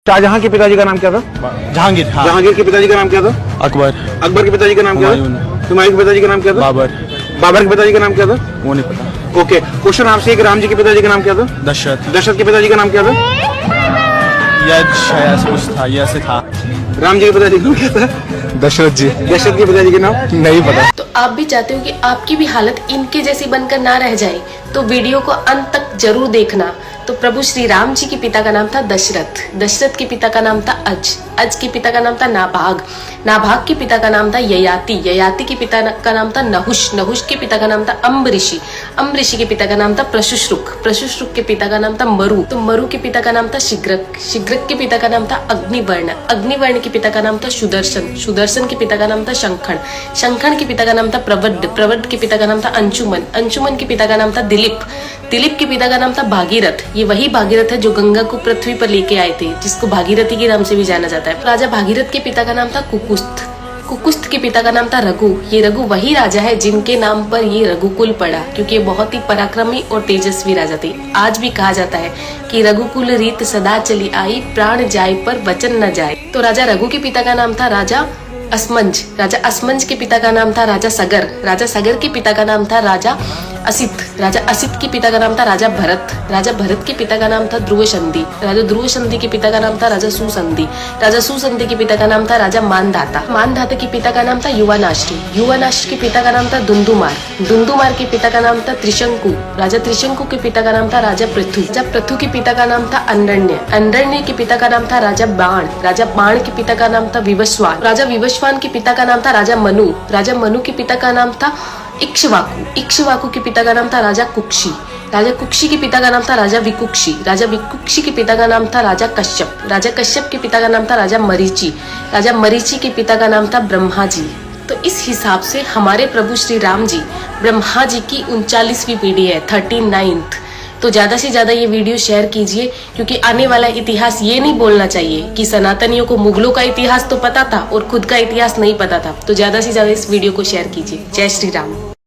शाहजहां के पिताजी का नाम क्या था? जहांगीर। हाँ। जहांगीर के पिताजी का नाम क्या था? अकबर। अकबर के पिताजी का नाम क्या था? हुमायूं के पिताजी का नाम क्या था? बाबर। बाबर के पिताजी का नाम क्या था? वो नहीं पता। ओके, क्वेश्चन आपसे एक, राम जी के पिताजी का नाम क्या था? दशरथ। दशरथ के पिताजी का नाम क्या था? यश ऐसा कुछ था, ये ऐसे था। राम जी के पिताजी का नाम क्या था? दशरथ जी। दशरथ के पिताजी का नाम नहीं पता। तो आप भी चाहते हो कि आपकी भी हालत इनके जैसी बनकर ना रह जाए, तो वीडियो को अंत तक जरूर देखना। तो प्रभु श्री राम जी के पिता का नाम था दशरथ, दशरथ के पिता का नाम था अज के पिता का नाम था नाभाग, नाभाग के पिता का नाम था ययाति, ययाति के पिता का नाम था नहुष, नहुष के पिता का नाम था अम्बऋषि, अम्बऋषि के पिता का नाम था प्रशुश्रुक, प्रशुश्रुक के पिता का नाम था मरु, तो मरु के पिता का नाम था शिग्रक, शिग्रक के पिता का नाम था अग्निवर्ण, अग्निवर्ण के पिता का नाम था सुदर्शन, सुदर्शन के पिता का नाम था शंखण, शंखण के पिता का नाम था प्रवड्ड, प्रवड्ड के पिता का नाम था अंशुमन, अंशुमन के पिता का नाम था दिलीप, दिलीप के पिता का नाम था भागीरथ, ये वही भागीरथ है जो गंगा को पृथ्वी पर लेके आए थे, जिसको भागीरथी के नाम से भी जाना जाता है। राजा भागीरथ के पिता का नाम था कुकुस्थ, कुकुस्थ के पिता का नाम था रघु, ये रघु वही राजा है जिनके नाम पर ये रघुकुल पड़ा, क्योंकि ये बहुत ही पराक्रमी और तेजस्वी राजा थे। आज भी कहा जाता है कि रघुकुल रीत सदा चली आई, प्राण जाए पर वचन न जाए। तो राजा रघु के पिता का नाम था राजा असमंज, राजा असमंज के पिता का नाम था राजा सगर, राजा सगर के पिता का नाम था राजा असित, राजा असित के पिता का नाम था राजा भरत, राजा भरत के पिता का नाम था ध्रुव संधि, राजा ध्रुव संधि के पिता का नाम था राजा सुसंधि, राजा सुसंधि के पिता का नाम था राजा मानधाता, मानधाता के पिता का नाम था युवानाश्री, युवानाश्री के पिता का नाम था दुंदुमार, दुंदुमार के पिता का नाम था त्रिशंकु, राजा त्रिशंकु के पिता का नाम था राजा पृथु, राजा पृथु के पिता का नाम था अंडरण्य, अंडरण्य के पिता का नाम था राजा बाण, राजा बाण के पिता का नाम था विवस्वान, राजा विवस्वान के पिता का नाम था राजा मनु, राजा मनु के पिता का नाम था इक्ष्वाकु, इक्ष्वाकु के पिता का नाम था राजा कुक्षी, राजा कुक्षी के पिता का नाम था राजा विकुक्षी, राजा विकुक्षी के पिता का नाम था राजा कश्यप, राजा कश्यप के पिता का नाम था राजा मरीचि, राजा मरीचि के पिता का नाम था ब्रह्मा जी। तो इस हिसाब से हमारे प्रभु श्री राम जी ब्रह्मा जी की 39वीं पीढ़ी है, 39th। तो ज्यादा से ज्यादा ये वीडियो शेयर कीजिए, क्योंकि आने वाला इतिहास ये नहीं बोलना चाहिए कि सनातनियों को मुगलों का इतिहास तो पता था और खुद का इतिहास नहीं पता था। तो ज्यादा से ज्यादा इस वीडियो को शेयर कीजिए। जय श्री राम।